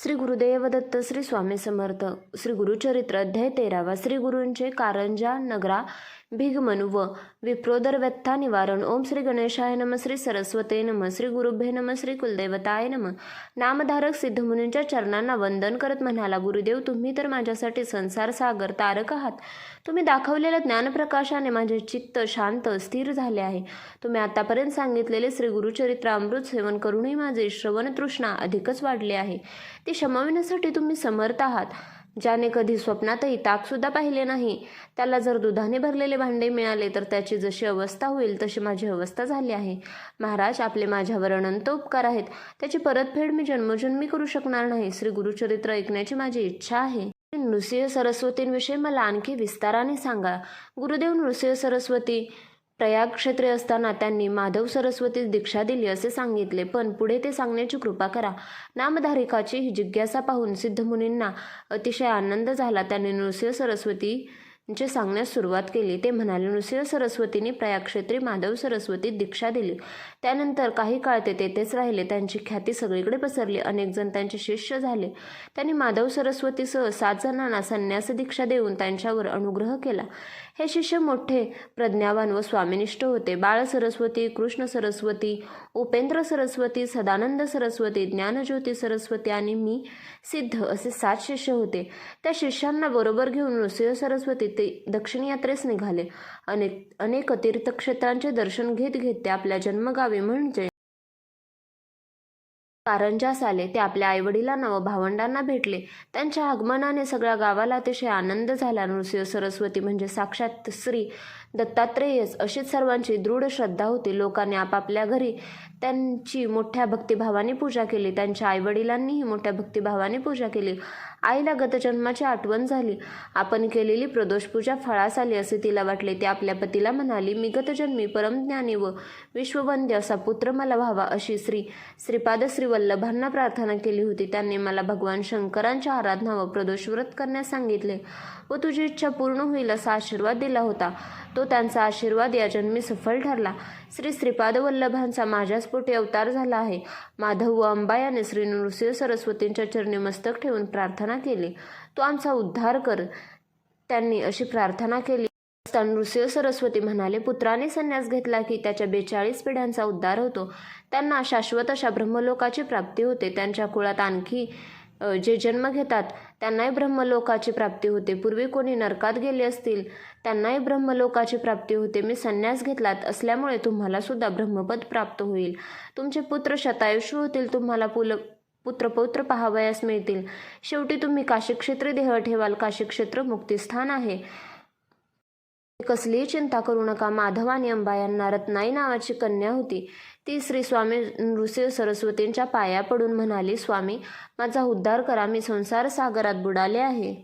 श्री गुरुदेव दत्त श्री स्वामी समर्थ श्री गुरुचरित्र अध्याय 13 श्री गुरूंचे कारंजा नगरा भिगमनु व विप्रोदर व्यथा निवारण. ओम श्री गणेशाय नम. श्री सरस्वते नम. श्री गुरुभ्ये नम. श्री कुलदेवताय नम. नामधारक सिद्धमुनींच्या चरणांना वंदन करत म्हणाला, गुरुदेव तुम्ही तर माझ्यासाठी संसार सागर तारक आहात. तुम्ही दाखवलेल्या ज्ञानप्रकाशाने माझे चित्त शांत स्थिर झाले आहे. तुम्ही आतापर्यंत सांगितलेले श्री गुरुचरित्र अमृत सेवन करूनही माझे श्रवण तृष्णा अधिकच वाढली आहे. ती शमविण्यासाठी तुम्ही समर्थ आहात. ज्याने कधी स्वप्नातही ताकसुद्धा पाहिले नाही, त्याला जर दुधाने भरलेले भांडे मिळाले तर त्याची जशी अवस्था होईल तशी माझी अवस्था झाली आहे. महाराज, आपले माझ्यावर अनंत उपकार आहेत. त्याची परतफेड मी जन्मोजन्मी करू शकणार नाही. श्री गुरुचरित्र ऐकण्याची माझी इच्छा आहे. नृसिंह सरस्वतींविषयी मला आणखी विस्ताराने सांगा. गुरुदेव नृसिंह सरस्वती प्रयाग क्षेत्री असताना त्यांनी माधव सरस्वतीस दीक्षा दिली असे सांगितले, पण पुढे ते सांगण्याची कृपा करा. नामधारिकाची ही जिज्ञासा पाहून सिद्धमुनींना अतिशय आनंद झाला. त्यांनी नृसिंह सरस्वतींचे सांगण्यास सुरुवात केली. ते म्हणाले, नृसिंह सरस्वतींनी प्रयाग क्षेत्री माधव सरस्वती दीक्षा दिली. त्यानंतर काही काळ ते तेथेच राहिले. त्यांची ख्याती सगळीकडे पसरली. अनेक जण त्यांचे शिष्य झाले. त्यांनी माधव सरस्वतीसह 7 जणांना संन्यास दीक्षा देऊन त्यांच्यावर अनुग्रह केला. हे शिष्य मोठे प्रज्ञावान व स्वामिनिष्ठ होते. बाळ सरस्वती, कृष्ण सरस्वती, उपेंद्र सरस्वती, सदानंद सरस्वती, ज्ञानज्योती सरस्वती आणि मी सिद्ध असे 7 शिष्य होते. त्या शिष्यांना बरोबर घेऊन नृसिंह सरस्वती ते दक्षिण यात्रेस निघाले. अनेक तीर्थक्षेत्रांचे दर्शन घेत घेत ते आपल्या जन्मगावी म्हणजे कारंजास आले. ते आपल्या आईवडिलांना व भावंडांना भेटले. त्यांच्या आगमनाने सगळ्या गावाला अतिशय आनंद झाला. नृसिंह सरस्वती म्हणजे साक्षात श्री दत्तात्रेयच अशीच सर्वांची दृढ श्रद्धा होती. लोकांनी आपापल्या घरी त्यांची मोठ्या भक्तिभावाने पूजा केली. त्यांच्या आईवडिलांनीही मोठ्या भक्तिभावाने पूजा केली. आईला गतजन्माची आठवण झाली. आपण केलेली प्रदोष पूजा फळास आली असे तिला वाटले. ती आपल्या पतीला म्हणाली, मी गतजन्मी परमज्ञानी व विश्ववंद्य असा पुत्र मला व्हावा अशी श्रीपाद श्रीवल्लभांना प्रार्थना केली होती. त्यांनी मला भगवान शंकरांच्या आराधना व प्रदोष व्रत करण्यास सांगितले व तुझी इच्छा पूर्ण होईल असा आशीर्वाद दिला होता. तो त्यांचा आशीर्वाद या जन्मी सफल ठरला. श्रीपाद वल्लभांचा माझ्याच पोटी अवतार झाला आहे. माधव व अंबा याने श्री नृसिंह सरस्वतींच्या चरणी मस्तक ठेवून प्रार्थना केली, तो आमचा उद्धार कर. त्यांनी अशी प्रार्थना केली असता नृसिंह सरस्वती म्हणाले, पुत्राने संन्यास घेतला की त्याच्या 42 पिढ्यांचा उद्धार होतो. त्यांना शाश्वत अशा ब्रह्मलोकाची प्राप्ती होते. त्यांच्या कुळात आणखी जे जन्म घेतात त्यांनाही ब्रह्मलोकाची प्राप्ती होते. पूर्वी कोणी नरकात गेले असतील त्यांनाही ब्रह्मलोकाची प्राप्ती होते. मी संन्यास घेतलात असल्यामुळे तुम्हाला सुद्धा ब्रह्मपद प्राप्त होईल. तुमचे पुत्र शतायुषी होतील. तुम्हाला पुत्रपौत्र पाहावयास मिळतील. शेवटी तुम्ही काशीक्षेत्री देह ठेवाल. काशीक्षेत्र मुक्तिस्थान आहे. कसलीही चिंता करू नका. माधव आणि अंबा यांना रत्नाई नावाची कन्या होती. ती श्री स्वामी नृसिंह सरस्वतींच्या पाया पडून म्हणाली, स्वामी, माझा उद्धार करा. मी संसार सागरात बुडाले आहे.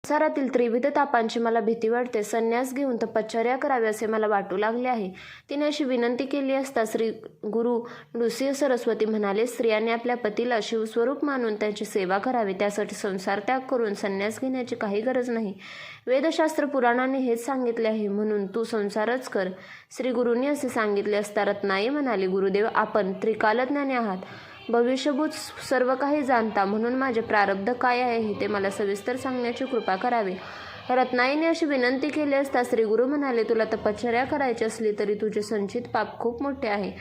संसारातील त्रिविध तापांची मला भीती वाटते. संन्यास घेऊन तपश्चर्या करावी असे मला वाटू लागले आहे. तिने अशी विनंती केली असता श्री गुरु नृसिंह सरस्वती म्हणाले, स्त्रियांनी आपल्या पतीला शिवस्वरूप मानून त्यांची सेवा करावी. त्यासाठी संसार त्याग करून संन्यास घेण्याची काही गरज नाही. वेदशास्त्र पुराणाने हेच सांगितले आहे, म्हणून तू संसारच कर. श्री गुरूंनी असे सांगितले असता रत्नाई म्हणाली, गुरुदेव, आपण त्रिकालज्ञानी आहात. भविष्यभूत सर्व काही जाणता, म्हणून माझे प्रारब्ध काय आहे ते मला सविस्तर सांगण्याची कृपा करावी. रत्नाईने अशी विनंती केली असता श्री गुरु म्हणाले, तुला तपश्चर्या करायची असली तरी तुझे संचित पाप खूप मोठे आहे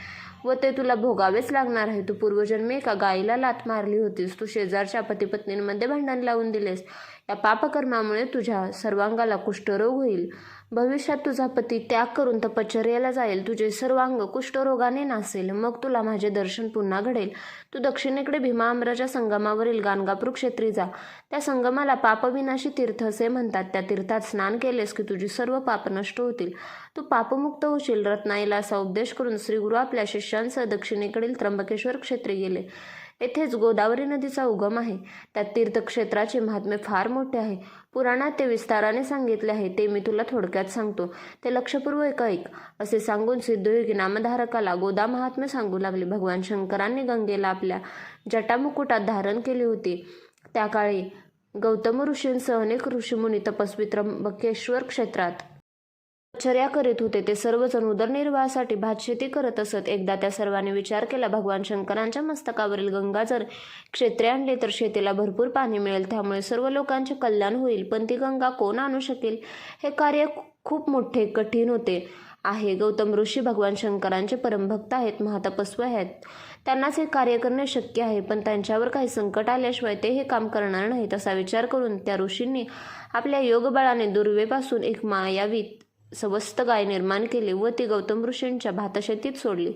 व ते तुला भोगावेच लागणार आहे. तू पूर्वजन्मी एका गायीला लाथ मारली होतीस. तू शेजारच्या पतीपत्नींमध्ये भांडण लावून दिलेस. या पापकर्मामुळे तुझ्या सर्वांगाला कुष्ठरोग होईल. भविष्यात तुझा पती त्याग करून तपश्चर्याला जाईल. तुझे सर्वांग कुष्ठरोगाने नासेल. मग तुला माझे दर्शन पुन्हा घडेल. तू दक्षिणेकडे भीमाअमराच्या संगमावरील गाणगापूर क्षेत्री जा. त्या संगमाला पापविनाशी तीर्थ असे म्हणतात. त्या तीर्थात स्नान केलेस की तुझी सर्व पाप नष्ट होतील. तू पापमुक्त होशील. रत्नाईला असा उपदेश करून श्रीगुरु आपल्या शिष्यांसह दक्षिणेकडील त्र्यंबकेश्वर क्षेत्री गेले. येथेच गोदावरी नदीचा उगम आहे. त्या तीर्थक्षेत्राचे महात्म्य फार मोठे आहे. पुराणात ते विस्ताराने सांगितले आहे. ते मी तुला थोडक्यात सांगतो. ते लक्षपूर्वक ऐक. असे सांगून सिद्धयोगी नामधारकाला गोदा महात्म्य सांगू लागले. भगवान शंकरांनी गंगेला आपल्या जटामुकुटात धारण केले होते. त्या काळी गौतम ऋषींसह अनेक ऋषीमुनी तपस्वी त्र्यंबकेश्वर क्षेत्रात तपश्चर्या करीत होते. ते सर्वजण उदरनिर्वाहासाठी भातशेती करत असत. एकदा त्या सर्वांनी विचार केला, भगवान शंकरांच्या मस्तकावरील गंगा जर क्षेत्रे आणली तर शेतीला भरपूर पाणी मिळेल, त्यामुळे सर्व लोकांचे कल्याण होईल. पण ती गंगा कोण आणू शकेल? हे कार्य खूप मोठे कठीण होते आहे. गौतम ऋषी भगवान शंकरांचे परमभक्त आहेत, महातपस्वी आहेत. त्यांनाच हे कार्य करणे शक्य आहे, पण त्यांच्यावर काही संकट आल्याशिवाय ते हे काम करणार नाहीत. असा विचार करून त्या ऋषींनी आपल्या योगबळाने दुर्वेपासून एक मायावी सवस्त गाय निर्माण केली व ती गौतम ऋषींच्या भातशेतीत सोडली.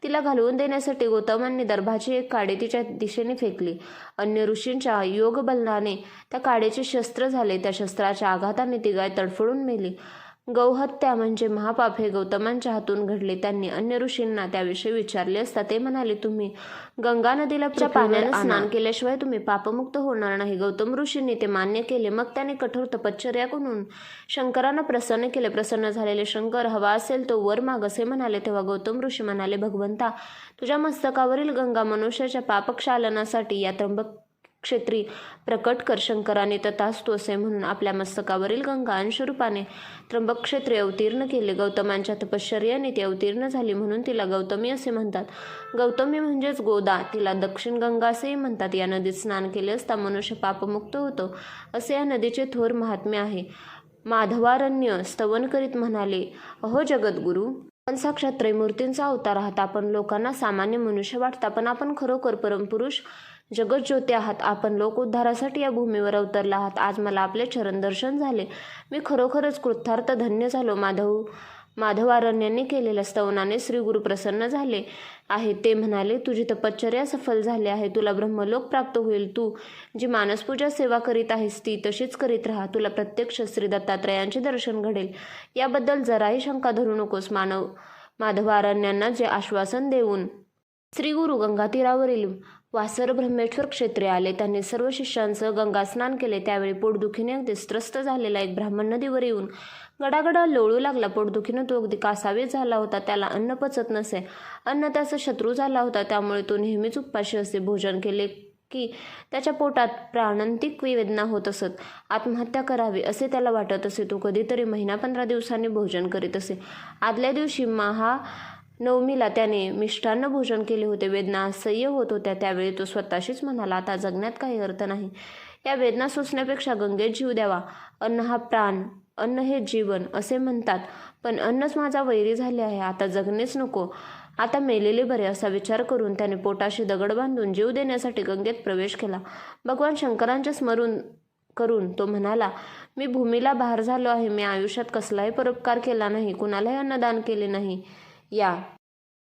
तिला घालवून देण्यासाठी गौतमांनी दर्भाची एक काडी तिच्या दिशेने फेकली. अन्य ऋषींच्या योगबलाने त्या काडीचे शस्त्र झाले. त्या शस्त्राच्या आघाताने ती गाय तडफडून मेली. गौहत्या म्हणजे महापाप हे गौतमांच्या हातून घडले. त्यांनी अन्य ऋषींना त्याविषयी विचारले असता ते म्हणाले, तुम्ही गंगा नदीला पाण्याने स्नान केल्याशिवाय तुम्ही पापमुक्त होणार नाही. गौतम ऋषींनी ते मान्य केले. मग त्याने कठोर तपश्चर्या करून शंकरांना प्रसन्न केले. प्रसन्न झालेले शंकर हवा असेल तो वर माग असे म्हणाले. तेव्हा गौतम ऋषी म्हणाले, भगवंता, तुझ्या मस्तकावरील गंगा मनुष्याच्या पापक्षालनासाठी या त्र्यंबक क्षेत्री प्रकट कर. शंकराने तथास्तु असे म्हणून आपल्या मस्तकावरील गंगा अंशरूपाने त्र्यंबक क्षेत्री अवतीर्ण केले. गौतमांच्या तपश्चर्याने ती अवतीर्ण झाली म्हणून तिला गौतमी असे म्हणतात. गौतमी म्हणजेच गोदा, तिला दक्षिण गंगा असेही म्हणतात. या नदीत स्नान केले असता मनुष्य पापमुक्त होतो असे या नदीचे थोर महात्म्य आहे. माधवारण्य स्तवन करीत म्हणाले, अहो जगद्गुरु, आपण साक्षात त्रैमूर्तींचा अवतार आहात. आपण लोकांना सामान्य मनुष्य वाटता, पण आपण खरोखर परमपुरुष जगज्योती आहात. आपण लोक उद्धारासाठी या भूमीवर अवतरला आहात. आज मला आपले चरण दर्शन झाले. मी खरोखरच कृतार्थ धन्य झालो. माधवारण्यांनी केलेल्या स्तवनाने श्री गुरु प्रसन्न झाले आहे. ते म्हणाले, तुझी तपश्चर्या सफल झाली आहे. तुला ब्रह्मलोक प्राप्त होईल. तू जी मानसपूजा सेवा करीत आहेस ती तशीच करीत राहा. तुला प्रत्यक्ष श्री दत्तात्रयांचे दर्शन घडेल. याबद्दल जराही शंका धरू नकोस. माधवारण्यांना जे आश्वासन देऊन श्री गुरु गंगा तीरावरील वासर ब्रह्मेश्वर क्षेत्रे आले. त्यांनी सर्व शिष्यांसह गंगा स्नान केले. त्यावेळी पोटदुखीने अगदी त्रस्त झालेला एक ब्राह्मण नदीवर येऊन गडागडा लोळू लागला. पोटदुखीनं तो अगदी कासावीस झाला होता. त्याला अन्न पचत नसे. अन्न त्याचा शत्रू झाला होता, त्यामुळे तो नेहमीच उपाशी असे. भोजन केले की त्याच्या पोटात प्राणांतिक वेदना होत असत. आत्महत्या करावी असे त्याला वाटत असे. तो कधीतरी महिना 15 दिवसांनी भोजन करीत असे. आदल्या दिवशी नवमीला त्याने मिष्टान्न भोजन केले होते. वेदना असह्य होत होत्या. त्यावेळी तो स्वतःशीच म्हणाला, आता जगण्यात काही अर्थ नाही. या वेदना सोसण्यापेक्षा गंगेत जीव द्यावा. अन्न हा प्राण, अन्न हे जीवन असे म्हणतात, पण अन्नच माझा वैरी झाले आहे. आता जगणेच नको, आता मेलेले बरे असा विचार करून त्याने पोटाशी दगड बांधून जीव देण्यासाठी गंगेत प्रवेश केला. भगवान शंकरांचे स्मरण करून तो म्हणाला, मी भूमीला भार झालो आहे. मी आयुष्यात कसलाही परोपकार केला नाही, कुणालाही अन्नदान केले नाही. या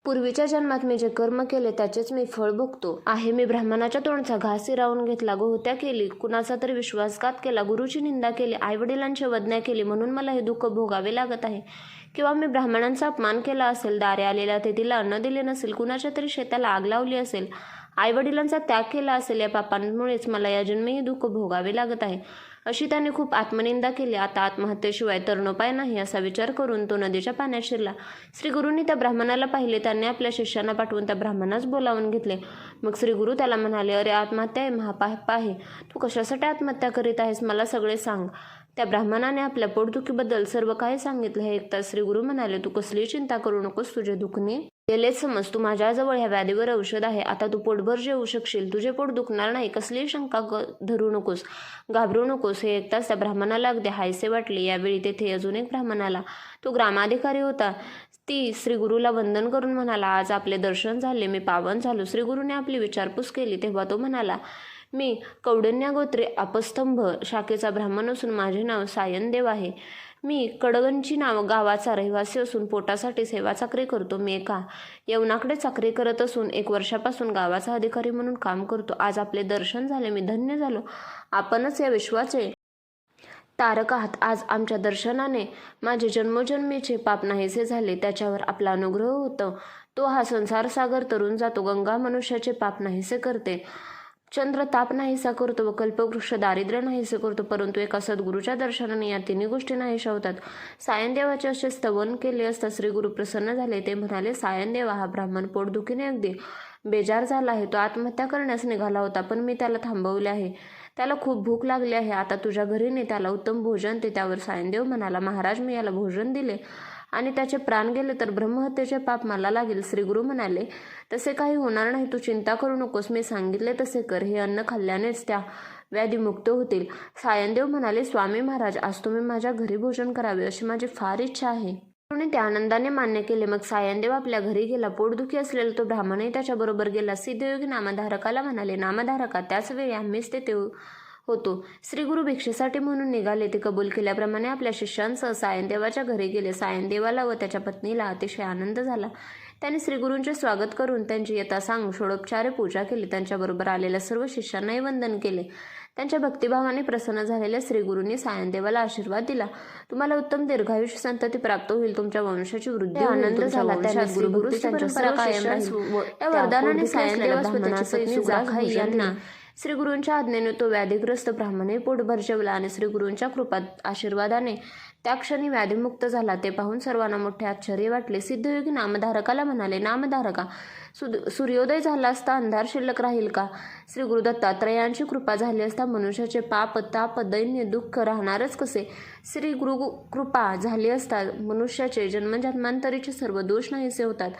पूर्वीच्या जन्मात मी जे कर्म केले त्याचेच मी फळ भोगतो आहे. मी ब्राह्मणाच्या तोंडचा घास हिरावून घेतला, गोहत्या केली, कुणाचा तरी विश्वासघात केला, गुरुची निंदा केली, आईवडिलांची वदना केली, म्हणून मला हे दुःख भोगावे लागत आहे. किंवा मी ब्राह्मणांचा अपमान केला असेल, दारे आलेल्या अतिथीला अन्न दिले नसेल, कुणाच्या तरी शेताला आग लावली असेल, आईवडिलांचा त्याग केला असेल, या पापांमुळेच मला या जन्मी हे दुःख भोगावे लागत आहे. अशी त्याने खूप आत्मनिंदा केली. आता आत्महत्येशिवाय तरणोपाय नाही असा विचार करून तो नदीच्या पाण्यात शिरला. श्री गुरूंनी त्या ब्राह्मणाला पाहिले. त्यांनी आपल्या शिष्यांना पाठवून त्या ब्राह्मणास बोलावून घेतले. मग श्री गुरु त्याला म्हणाले, अरे आत्महत्या हे महापाप आहे. तू कशासाठी आत्महत्या करीत आहेस, मला सगळे सांग. त्या ब्राह्मणाने आपल्या पोटदुखीबद्दल सर्व काही सांगितले. हे ऐकता श्री गुरु म्हणाले, तू कसलीही चिंता करू नकोस. तुझे दुखणे गेलेच समज. तू माझ्याजवळ ह्या व्याधीवर औषध आहे. आता तू पोटभर जेवू शकशील. तुझे पोट दुखणार नाही. कसलीही शंका धरू नकोस, घाबरू नकोस. हे ऐकताच त्या ब्राह्मणाला अगदी हायसे वाटले. यावेळी तेथे अजून एक ब्राह्मण आला. तो ग्रामाधिकारी होता. ती श्री गुरुला वंदन करून म्हणाला, आज आपले दर्शन झाले, मी पावन झालो. श्री गुरुने आपली विचारपूस केली. तेव्हा तो म्हणाला, मी कौंडिण्य गोत्रे अपस्तंभ शाखेचा ब्राह्मण असून माझे नाव सायनदेव आहे. मी कडगंची गावाचा रहिवासी असून पोटासाठी सेवा चाकरी करतो. मी एका यवनाकडे चाकरी करत असून 1 वर्षापासून गावाचा अधिकारी म्हणून काम करतो. आज आपले दर्शन झाले, मी धन्य झालो. आपणच या विश्वाचे तारक आहात. आज आमच्या दर्शनाने माझे जन्मोजन्मीचे पाप नाहीसे झाले. त्याच्यावर आपला अनुग्रह होतो. तो हा संसार सागर तरून जातो. गंगा मनुष्याचे पाप नाहीसे करते. चंद्र ताप नाहीसा करतो व कल्पवृक्ष दारिद्र्य नाहीसे करतो. परंतु एका सद्गुरूच्या दर्शनाने या तिन्ही गोष्टी नाहीशा होतात. सायनदेवाचे असे स्तवन केले असता श्री गुरु प्रसन्न झाले. ते म्हणाले, सायनदेवा, हा ब्राह्मण पोटदुखीने अगदी बेजार झाला आहे. तो आत्महत्या करण्यास निघाला होता, पण मी त्याला थांबवले आहे. त्याला खूप भूक लागली आहे. आता तुझ्या घरी ने त्याला उत्तम भोजन दे. त्यावर सायनदेव म्हणाला, महाराज, मी याला भोजन दिले आणि त्याचे प्राण गेले तर ब्रह्महत्येचे पाप मला लागेल. श्रीगुरु म्हणाले, तसे काही होणार नाही. तू चिंता करू नकोस. मी सांगितले तसे कर. हे अन्न खाल्ल्यानेच त्या व्याधीमुक्त होतील. सायनदेव म्हणाले, स्वामी महाराज, आज तुम्ही माझ्या घरी भोजन करावे अशी माझी फार इच्छा आहे. त्या आनंदाने मान्य केले. मग सायनदेव आपल्या घरी गेला. पोटदुखी असलेला तो ब्राह्मणही त्याच्याबरोबर गेला. सिद्धयोगी नामधारकाला म्हणाले, नामधारका, त्याच वेळी आम्हीच तेथे होतो. श्रीगुरु भिक्षेसाठी म्हणून निघाले. ते कबूल केल्याप्रमाणे आपल्या शिष्यांसह सायनदेवाच्या घरी गेले. सायनदेवाला व त्याच्या पत्नीला अतिशय आनंद झाला. त्यांनी श्रीगुरूंचे स्वागत करून त्यांची यथासांग षोडोपचारे पूजा केली. त्यांच्याबरोबर आलेल्या सर्व शिष्यांनाही वंदन केले. त्यांच्या भक्तिभावाने प्रसन्न झालेल्या श्रीगुरूंनी सायनदेवाला आशीर्वाद दिला. तुम्हाला उत्तम दीर्घायुष्य संतती प्राप्त होईल. तुमच्या वंशाची वृद्धी आनंद झाला. त्याने गुरुभक्तीची परंपरा कायम राहील. या वरदानाने सायनदेवास व त्याची पत्नी जाखाई यांना श्रीगुरूंच्या आज्ञेने तो व्याधीग्रस्त ब्राह्मणही पोटभर जेवला आणि श्रीगुरूंच्या आशीर्वादाने त्या क्षणी व्याधीमुक्त झाला. ते पाहून सर्वांना मोठे आश्चर्य वाटले. सिद्धयोगी नामधारकाला म्हणाले, नामधारका, सूर्योदय झाला असता अंधार शिल्लक राहील का? श्री गुरु दत्तात्रयांची कृपा झाली असता मनुष्याचे पाप, ताप, दैन्य, दुःख राहणारच कसे? श्री गुरु कृपा झाली असता मनुष्याचे जन्मजन्मांतरीचे सर्व दोष नाहीसे होतात.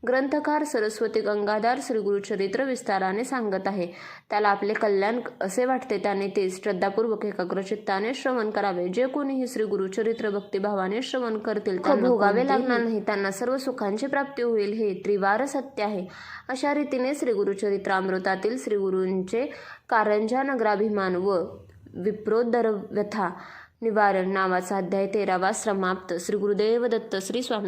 ग्रंथकार सरस्वती गंगाधर श्री गुरुचरित्र विस्ताराने सांगत आहे. त्याला आपले कल्याण असे वाटते त्याने ते श्रद्धापूर्वक एकाग्रचित्ताने श्रवण करावे. जे कोणीही श्री गुरुचरित्र भक्तिभावाने श्रवण करतील त्यांना भोगावे लागणार नाही. त्यांना सर्व सुखांची प्राप्ती होईल. हे त्रिवार सत्य आहे. अशा रीतीने श्री गुरुचरित्रामृतातील श्री गुरूंचे कारंजा नगराभिमान व विप्रोदर व्यथा निवारण नावाचा अध्याय 13वा समाप्त. श्री गुरुदेव दत्त. श्री स्वामी.